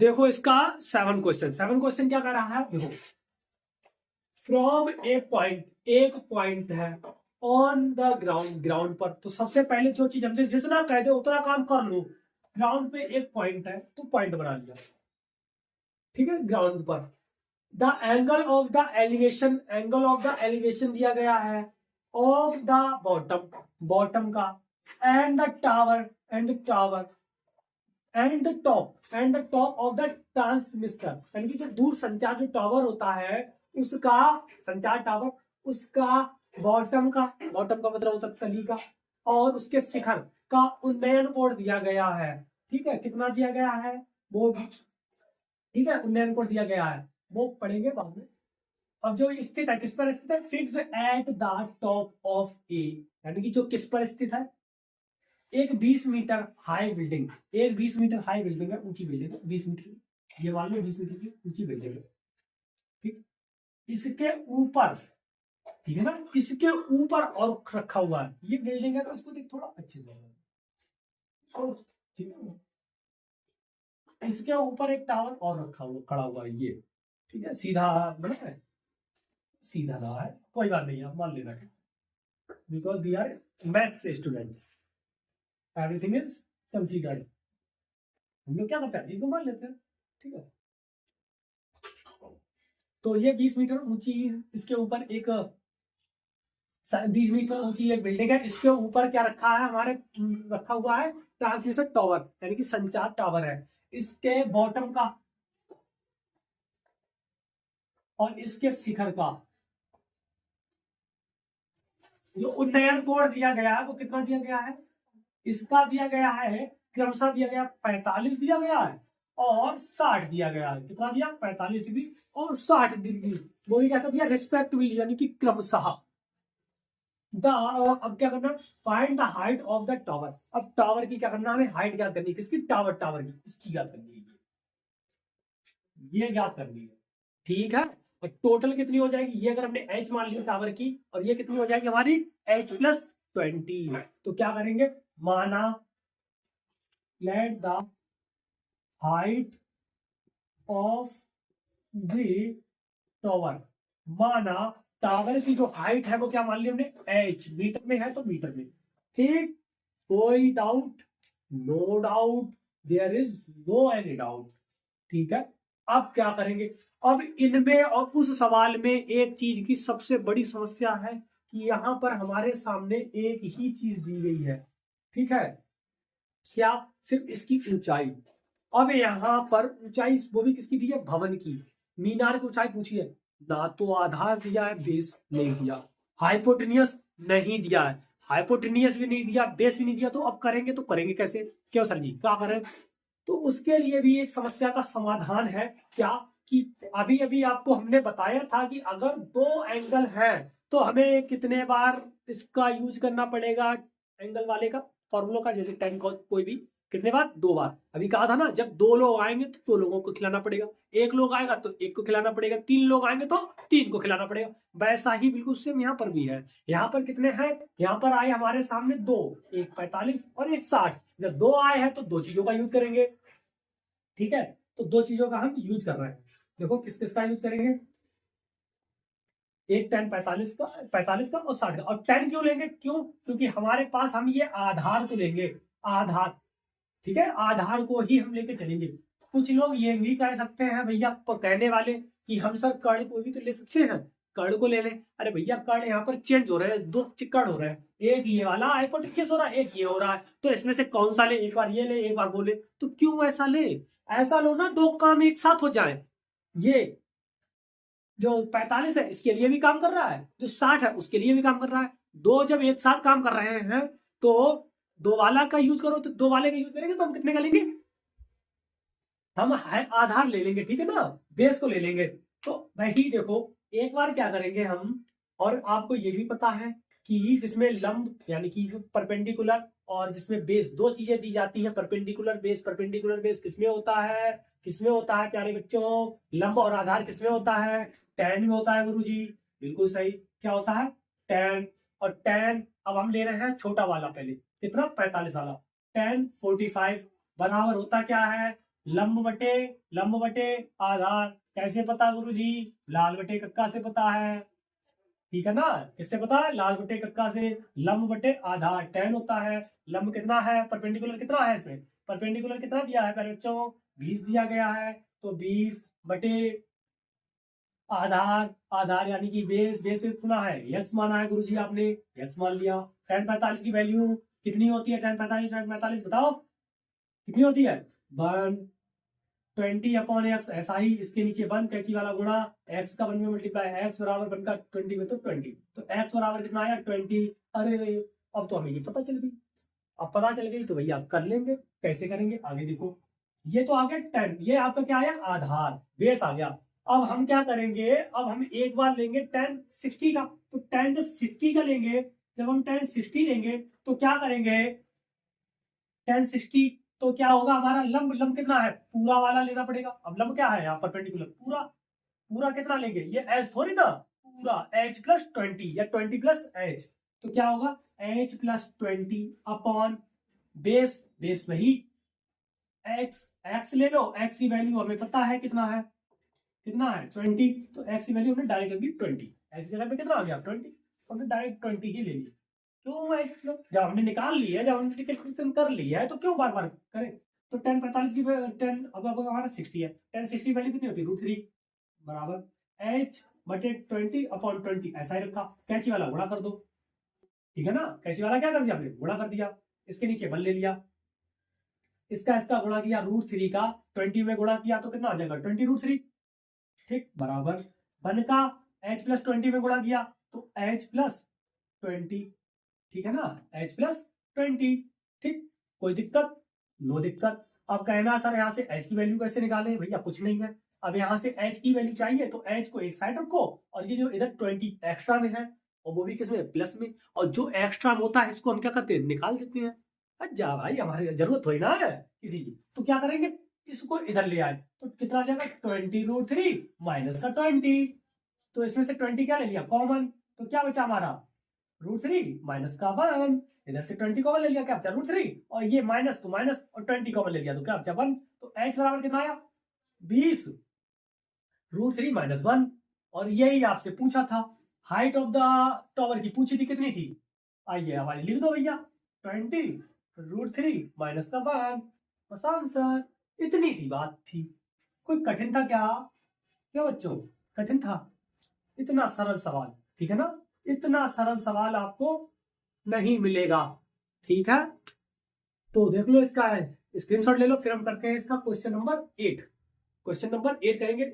देखो इसका 7 क्वेश्चन क्या कर रहा है, देखो फ्रॉम एक पॉइंट है ऑन द ग्राउंड पर। तो सबसे पहले जो चीज हमसे जितना कह दे उतना काम कर लो। ग्राउंड पे एक पॉइंट है तो पॉइंट बना लिया, ठीक है। ग्राउंड पर the angle of the elevation दिया गया है ऑफ द बॉटम का, and the tower and the top of the transmitter, यानी कि जो दूर संचार जो टावर होता है उसका संचार टावर, उसका बॉटम का मतलब होता है तली का, और उसके शिखर का उन्नयन कोड दिया गया है। ठीक है, कितना दिया गया है वो, ठीक है, उन्नयन कोड दिया गया है, वो पढ़ेंगे बाद में। अब जो स्थित है किस पर स्थित है, fix at the top of a, यानी कि जो किस पर स्थित है, एक 20 मीटर हाई बिल्डिंग, एक 20 मीटर हाई बिल्डिंग है, ऊंची बिल्डिंग है, 20 मीटर, ये मान लो 20 मीटर की ऊंची बिल्डिंग है, ठीक। इसके ऊपर, ठीक है ना, इसके ऊपर और रखा हुआ है, ये बिल्डिंग है तो इसको देख थोड़ा अच्छे से, ठीक है। इसके ऊपर एक टावर और रखा हुआ खड़ा हुआ है ये, ठीक है, सीधा बना है, सीधा रहा है, कोई बात नहीं, आप मान लेना, because we are maths student, everything is considered. हम लोग क्या करते हैं, चीज को मान लेते हैं, ठीक है। तो ये 20 मीटर ऊंची, इसके ऊपर एक 20 मीटर ऊंची एक बिल्डिंग है, इसके ऊपर क्या रखा है हमारे, रखा हुआ है ट्रांसमिशन टावर, यानी कि संचार टावर है। इसके बॉटम का और इसके शिखर का जो उन्नयन कोड दिया गया है वो कितना दिया गया है, इसका दिया गया है क्रमशः दिया गया 45 दिया गया है और 60 दिया गया है। कितना दिया, 45 डिग्री और 60 डिग्री, वो भी कैसा दिया, रिस्पेक्टिवली, यानी कि क्रमशः। अब क्या करना, find the height of the tower. अब टावर की क्या करना, हमें हाइट ज्ञात करनी है, किसकी, टावर की, इसकी ज्ञात करनी है, ये ज्ञात करनी है, ठीक है। और टोटल कितनी हो जाएगी, ये अगर हमने h मान लिया टावर की, और ये कितनी हो जाएगी हमारी h+20। तो क्या करेंगे, माना let the height of the tower, माना टावर की जो हाइट है वो क्या मान लिया हमने, h मीटर में है तो मीटर में, ठीक। कोई doubt, no doubt, there is no any doubt, ठीक है। अब क्या करेंगे, अब इनमें और उस सवाल में एक चीज की सबसे बड़ी समस्या है कि यहां पर हमारे सामने एक ही चीज दी गई है, ठीक है, क्या, सिर्फ इसकी ऊंचाई। अब यहां पर ऊंचाई वो भी किसकी दी है, भवन की, मीनार की ऊंचाई पूछी है, ना तो आधार दिया है, बेस नहीं दिया, हाइपोटेनियस नहीं दिया है, हाइपोटेनियस भी नहीं दिया, बेस भी नहीं दिया, तो अब करेंगे तो करेंगे कैसे, क्यों सर जी क्या करें। तो उसके लिए भी एक समस्या का समाधान है, क्या, कि अभी अभी आपको हमने बताया था कि अगर दो एंगल हैं तो हमें कितने बार इसका यूज करना पड़ेगा, एंगल वाले का फॉर्मूला का, जैसे टेन कॉस कोई भी, कितने बार, 2 बार। अभी कहा था ना, जब 2 लोग आएंगे तो 2 लोगों को खिलाना पड़ेगा, एक लोग आएगा तो एक को खिलाना पड़ेगा, 3 लोग आएंगे तो 3 को खिलाना पड़ेगा। वैसा ही बिल्कुल सेम यहाँ पर भी है। यहाँ पर कितने हैं, यहाँ पर आए हमारे सामने 2, एक 45 और एक 60। जब 2 आए हैं तो 2 चीजों का यूज करेंगे, ठीक है। तो 2 चीजों का हम यूज कर रहे हैं, देखो किस किस का यूज करेंगे, एक 10 45 का और 60 का। और 10 क्यों लेंगे, क्यों, क्योंकि हमारे पास हम ये आधार को लेंगे, आधार, ठीक है, आधार को ही हम लेके चलेंगे। कुछ लोग ये भी कह सकते हैं भैया, कहने वाले कि हम सर कर्ण को भी तो ले सकते हैं, कर्ण को ले लें। अरे भैया कर्ण यहाँ पर चेंज हो रहे हैं, 2 कर्ण हो रहे हैं, एक ये वाला हाइपोटेन्यूस हो रहा है, एक ये हो रहा है, तो इसमें से कौन सा ले, एक बार ये ले एक बार वो ले, तो क्यों ऐसा ले, ऐसा लो ना, 2 काम एक साथ हो जाए। ये जो 45 है इसके लिए भी काम कर रहा है, जो 60 है उसके लिए भी काम कर रहा है, 2 जब एक साथ काम कर रहे हैं तो 2 वाला का यूज करो, तो 2 वाले का यूज करेंगे तो हम कितने का लेंगे, हम आधार ले लेंगे, ठीक है ना, बेस को ले लेंगे। तो वही देखो, एक बार क्या करेंगे हम, और आपको ये भी पता है कि जिसमें लंब यानी कि परपेंडिकुलर और जिसमें बेस, 2 चीजें दी जाती हैं, परपेंडिकुलर बेस किसमें होता है, किसमें होता है प्यारे बच्चों, लंब और आधार किसमें होता है, टैन में होता है गुरुजी, बिल्कुल सही, क्या होता है, टैन। और टैन अब हम ले रहे हैं छोटा वाला, पहले कितना, 45 वाला, टैन 45 बराबर होता क्या है, लंब बटे आधार कैसे पता गुरुजी? लाल बटे कक्का से पता है, ठीक है ना। किससे पता है? लाल बटे कक्का से। लंब बटे आधार tan होता है। लंब कितना है? परपेंडिकुलर कितना है इसमें? परपेंडिकुलर कितना दिया है पहले बच्चों? 20 दिया गया है। तो 20 बटे आधार, आधार यानी कि बेस, बेस कितना है? x माना है गुरुजी आपने, x मान लिया। tan 45 की वैल्यू कितनी होती है? tan 45 बताओ कितनी होती है? 120 अपॉन एक्स। ऐसा ही इसके नीचे 1 कैची वाला गुणा x का 1 में मल्टीप्लाई, x बराबर 1 का 20 में तो 20, तो x बराबर कितना आया? 20। अरे अब तो हमें ये पता चल गई। अब पता चल गई तो भैया आप कर लेंगे। कैसे करेंगे आगे देखो। ये तो आ गया 10, ये आपका क्या आया? आधार, बेस आ गया। अब हम क्या करेंगे? अब हम एक बार लेंगे tan 60 का। तो tan जब 60 का लेंगे, जब हम tan 60 लेंगे तो क्या करेंगे? tan 60 तो क्या होगा हमारा? लंब, लंब कितना है? पूरा वाला लेना पड़ेगा। अब लंब क्या है यहाँ? परपेंडिकुलर पूरा, पूरा कितना लेंगे? ये h थोड़ी ना, पूरा h प्लस 20 या 20 प्लस h। तो क्या होगा? h plus 20 upon base, base वही x, x ले लो। x की वैल्यू हमें पता है कितना है, कितना है? 20। तो x की वैल्यू हमने डायरेक्ट दी 20, x की जगह पे कितना आ गया? 20। हमने डायरेक्ट 20 ही ले ली। क्यों भाई? जब हमने निकाल ली है, जब हमने कैलकुलेशन कर ली है, तो क्यों बार बार करें? तो tan 45 की 10 अब हमारा 60 है। tan 60 वैल्यू कितनी होती है? √3 बराबर h बटे 20 अपॉन 20। ऐसा ही रखा। कैंची वाला गुणा कर दो, ठीक है ना। कैंची वाला क्या कर दिया आपने? गुणा कर दिया। इसके नीचे 1 ले लिया, इसका गुणा किया, √3 का 20 में गुणा किया तो कितना आ जाएगा? 20√3, ठीक, बराबर 1 का h प्लस 20 में गुणा किया तो h प्लस 20, ठीक है ना, h प्लस 20, ठीक। कोई दिक्कत? नो दिक्कत। अब कहना सर यहाँ से h की वैल्यू कैसे निकालें? भैया कुछ नहीं है। अब यहाँ से h की वैल्यू चाहिए तो h को एक साइड रखो, और ये जो इधर 20 एक्स्ट्रा में है, और वो भी किसमें? प्लस में। और जो एक्स्ट्रा होता है इसको हम क्या करते हैं? निकाल देते हैं। अच्छा भाई, हमारी जरूरत थोड़ी ना है किसी की, तो क्या करेंगे? इसको इधर ले आए तो कितना आ जाएगा? 20√3 माइनस का 20। तो इसमें से 20 क्या ले लिया? कॉमन। तो क्या बचा हमारा? √3 माइनस का 1। इधर से 20 कॉमन ले लिया, क्या बचा? √3, और ये माइनस तो माइनस, और 20 कॉमन ले लिया तो क्या बचा? 1। तो h बराबर कितना आया? 20 √3 माइनस 1। और यही आपसे पूछा था, हाइट ऑफ द टावर की पूछी थी, कितनी थी? आइए हमारी लिख दो भैया, 20 √3 माइनस का 1, बस आंसर। इतनी सी बात थी, कोई कठिन था क्या? क्या बच्चों कठिन था? इतना सरल सवाल, ठीक है ना। इतना सरल सवाल आपको नहीं मिलेगा, ठीक है। तो देख लो, इसका स्क्रीनशॉट ले लो, फिर हम करते हैं इसका क्वेश्चन नंबर 8। क्वेश्चन नंबर 8 करेंगे।